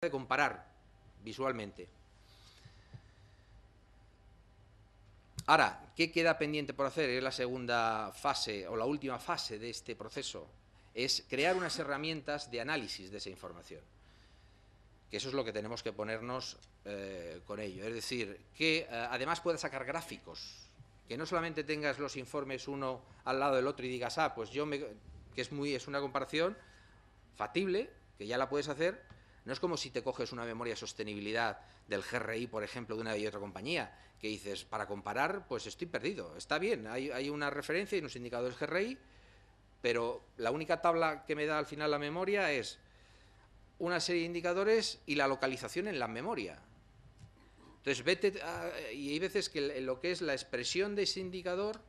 de comparar visualmente. Ahora, ¿qué queda pendiente por hacer? Es la segunda fase o la última fase de este proceso. Es crear unas herramientas de análisis de esa información. Que eso es lo que tenemos que ponernos con ello. Es decir, que además puedas sacar gráficos. Que no solamente tengas los informes uno al lado del otro y digas, pues que es una comparación factible, que ya la puedes hacer. No es como si te coges una memoria de sostenibilidad del GRI, por ejemplo, de una y otra compañía, que dices, para comparar, pues estoy perdido. Está bien, hay una referencia y unos indicadores GRI, pero la única tabla que me da al final la memoria es una serie de indicadores y la localización en la memoria. Entonces, y hay veces que lo que es la expresión de ese indicador,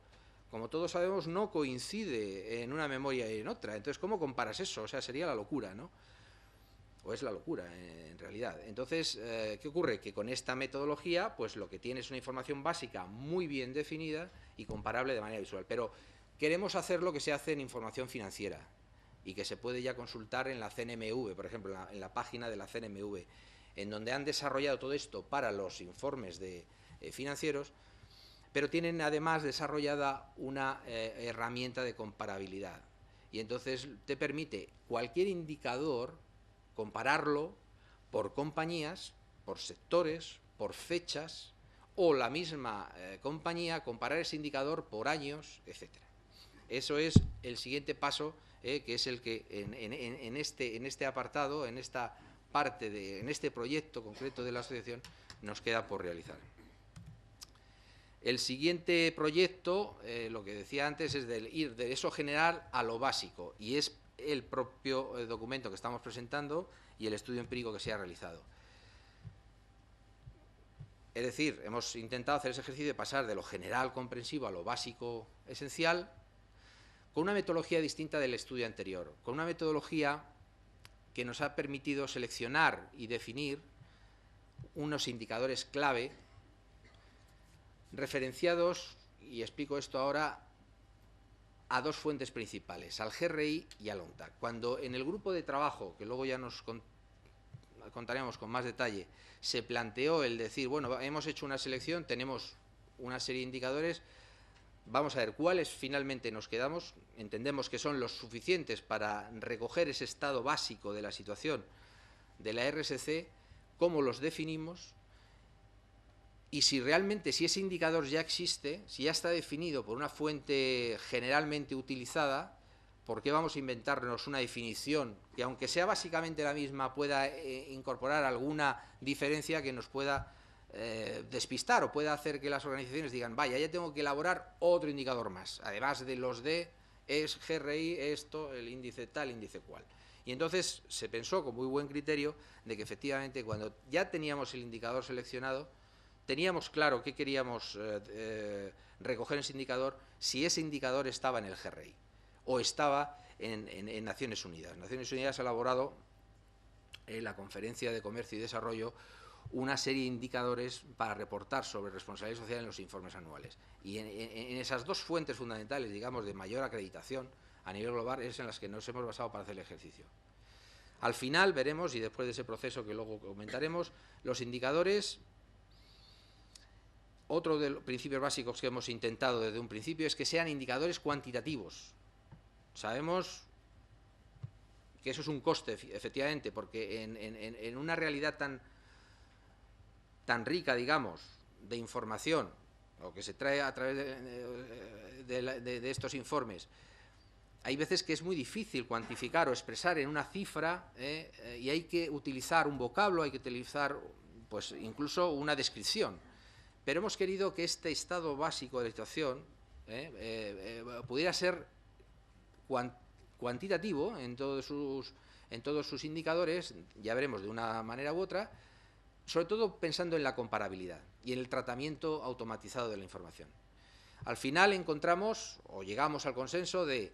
como todos sabemos, no coincide en una memoria y en otra. Entonces, ¿cómo comparas eso? O sea, sería la locura, ¿no? O es la locura, en realidad. Entonces, ¿qué ocurre? Que con esta metodología, pues lo que tiene es una información básica muy bien definida y comparable de manera visual. Pero queremos hacer lo que se hace en información financiera y que se puede ya consultar en la CNMV, por ejemplo, en la página de la CNMV, en donde han desarrollado todo esto para los informes financieros, pero tienen además desarrollada una herramienta de comparabilidad. Y entonces te permite cualquier indicador compararlo por compañías, por sectores, por fechas, o la misma compañía comparar ese indicador por años, etcétera. Eso es el siguiente paso, que es el que en este apartado, en esta parte, en este proyecto concreto de la asociación, nos queda por realizar. El siguiente proyecto, lo que decía antes, es ir de eso general a lo básico, y es el propio documento que estamos presentando y el estudio empírico que se ha realizado. Es decir, hemos intentado hacer ese ejercicio de pasar de lo general comprensivo a lo básico esencial, con una metodología distinta del estudio anterior, con una metodología que nos ha permitido seleccionar y definir unos indicadores clave referenciados, y explico esto ahora, a dos fuentes principales, al GRI y al ONTAC. Cuando en el grupo de trabajo, que luego ya nos contaremos con más detalle, se planteó el decir, bueno, hemos hecho una selección, tenemos una serie de indicadores, vamos a ver cuáles finalmente nos quedamos, entendemos que son los suficientes para recoger ese estado básico de la situación de la RSC, cómo los definimos, y si realmente, si ese indicador ya existe, si ya está definido por una fuente generalmente utilizada, ¿por qué vamos a inventarnos una definición que, aunque sea básicamente la misma, pueda incorporar alguna diferencia que nos pueda despistar o pueda hacer que las organizaciones digan, vaya, ya tengo que elaborar otro indicador más, además de los de es GRI, esto, el índice tal, índice cual? Y entonces se pensó con muy buen criterio de que efectivamente cuando ya teníamos el indicador seleccionado, teníamos claro qué queríamos recoger en ese indicador, si ese indicador estaba en el GRI o estaba en Naciones Unidas. Naciones Unidas ha elaborado en la Conferencia de Comercio y Desarrollo una serie de indicadores para reportar sobre responsabilidad social en los informes anuales. Y en esas dos fuentes fundamentales, digamos, de mayor acreditación a nivel global, es en las que nos hemos basado para hacer el ejercicio. Al final veremos, y después de ese proceso que luego comentaremos, los indicadores. Otro de los principios básicos que hemos intentado desde un principio es que sean indicadores cuantitativos. Sabemos que eso es un coste, efectivamente, porque en una realidad tan rica, digamos, de información, o que se trae a través de estos informes, hay veces que es muy difícil cuantificar o expresar en una cifra, y hay que utilizar un vocablo, hay que utilizar pues incluso una descripción. Pero hemos querido que este estado básico de la situación pudiera ser cuantitativo en todos sus indicadores, ya veremos de una manera u otra, sobre todo pensando en la comparabilidad y en el tratamiento automatizado de la información. Al final encontramos o llegamos al consenso de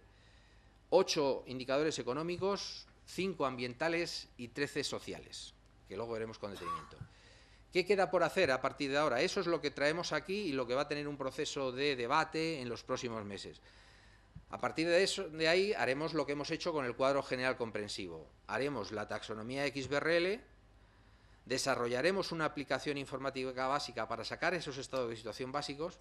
8 indicadores económicos, 5 ambientales y 13 sociales, que luego veremos con detenimiento. ¿Qué queda por hacer a partir de ahora? Eso es lo que traemos aquí y lo que va a tener un proceso de debate en los próximos meses. A partir de ahí haremos lo que hemos hecho con el cuadro general comprensivo. Haremos la taxonomía XBRL, Desarrollaremos una aplicación informática básica para sacar esos estados de situación básicos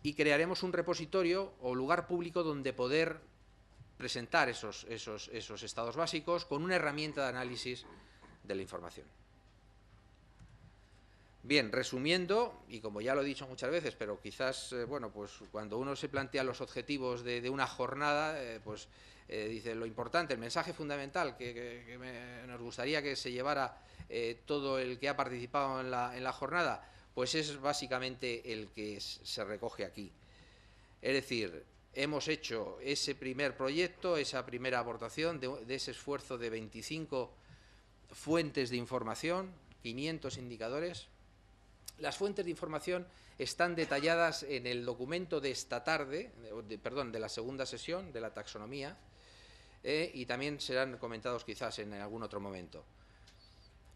y crearemos un repositorio o lugar público donde poder presentar esos estados básicos con una herramienta de análisis de la información. Bien, resumiendo, y como ya lo he dicho muchas veces, pero quizás, bueno, pues cuando uno se plantea los objetivos de una jornada, dice lo importante, el mensaje fundamental que nos gustaría que se llevara todo el que ha participado en la jornada, pues es básicamente el que se recoge aquí. Es decir, hemos hecho ese primer proyecto, esa primera aportación de ese esfuerzo de 25 fuentes de información, 500 indicadores. Las fuentes de información están detalladas en el documento de esta tarde, de la segunda sesión de la taxonomía, y también serán comentados quizás en algún otro momento.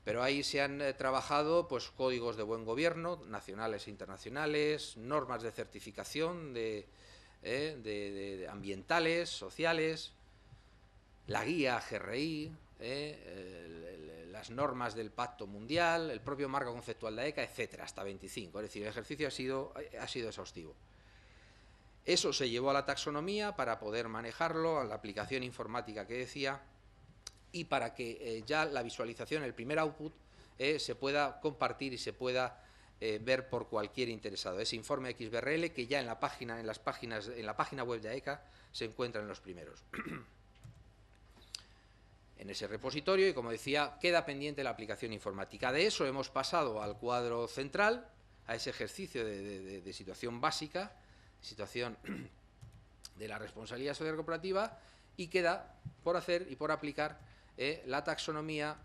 Pero ahí se han trabajado pues, códigos de buen gobierno, nacionales e internacionales, normas de certificación de ambientales, sociales, la guía GRI, las normas del Pacto Mundial, el propio marco conceptual de ECA, etcétera, hasta 25. Es decir, el ejercicio ha sido exhaustivo. Eso se llevó a la taxonomía para poder manejarlo, a la aplicación informática que decía, y para que ya la visualización, el primer output, se pueda compartir y se pueda ver por cualquier interesado. Ese informe XBRL que ya en la página web de ECA se encuentra en los primeros. En ese repositorio, y como decía, queda pendiente la aplicación informática. De eso hemos pasado al cuadro central, a ese ejercicio de situación básica, situación de la responsabilidad social corporativa, y queda por hacer y por aplicar la taxonomía,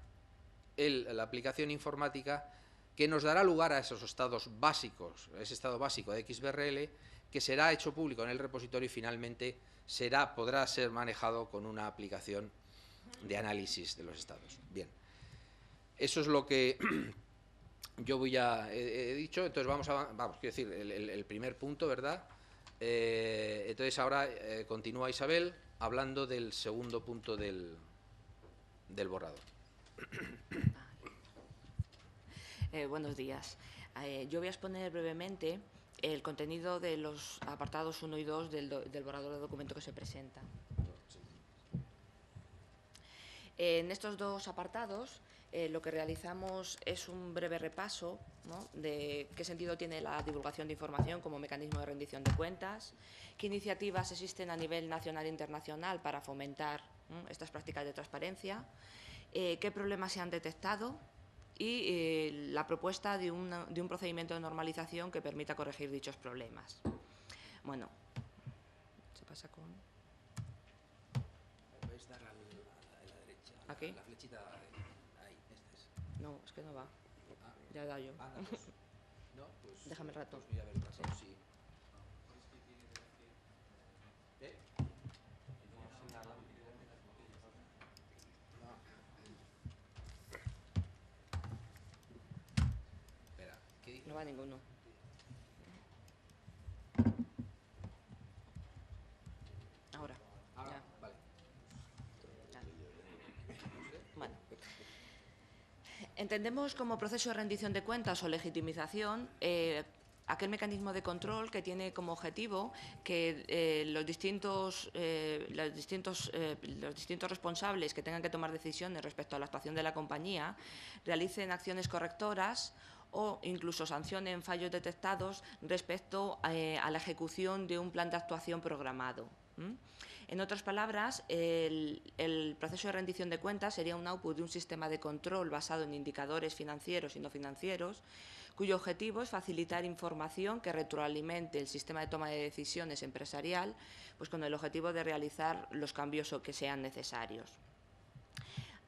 la aplicación informática, que nos dará lugar a esos estados básicos, a ese estado básico de XBRL, que será hecho público en el repositorio y finalmente podrá ser manejado con una aplicación de análisis de los estados. Bien, eso es lo que yo he dicho. Entonces vamos, quiero decir, el primer punto, ¿verdad? Entonces ahora continúa Isabel hablando del segundo punto del borrador. Buenos días. Yo voy a exponer brevemente el contenido de los apartados 1 y 2 del borrador de documento que se presenta. En estos dos apartados lo que realizamos es un breve repaso, ¿no?, de qué sentido tiene la divulgación de información como mecanismo de rendición de cuentas, qué iniciativas existen a nivel nacional e internacional para fomentar estas prácticas de transparencia, qué problemas se han detectado y la propuesta de un procedimiento de normalización que permita corregir dichos problemas. Bueno, se pasa con... Puedes dar a la derecha. ¿Aquí? La flechita ahí, este es. No, es que no va. Ya he dado yo. No, pues, déjame el rato. Pues voy a ver el rato, sí. Espera, ¿qué dice? No va ninguno. Ahora. Ya. Vale. Bueno. Entendemos como proceso de rendición de cuentas o legitimización aquel mecanismo de control que tiene como objetivo que los distintos responsables que tengan que tomar decisiones respecto a la actuación de la compañía realicen acciones correctoras o incluso sancionen fallos detectados respecto a la ejecución de un plan de actuación programado. En otras palabras, el proceso de rendición de cuentas sería un output de un sistema de control basado en indicadores financieros y no financieros, cuyo objetivo es facilitar información que retroalimente el sistema de toma de decisiones empresarial, pues con el objetivo de realizar los cambios que sean necesarios.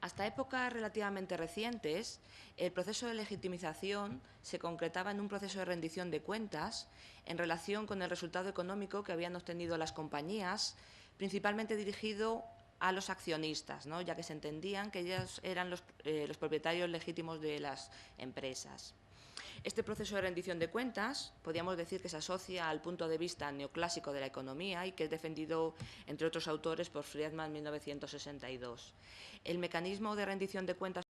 Hasta épocas relativamente recientes, el proceso de legitimización se concretaba en un proceso de rendición de cuentas en relación con el resultado económico que habían obtenido las compañías, principalmente dirigido a los accionistas, ¿no?, ya que se entendían que ellos eran los propietarios legítimos de las empresas. Este proceso de rendición de cuentas podríamos decir que se asocia al punto de vista neoclásico de la economía y que es defendido, entre otros autores, por Friedman en 1962. El mecanismo de rendición de cuentas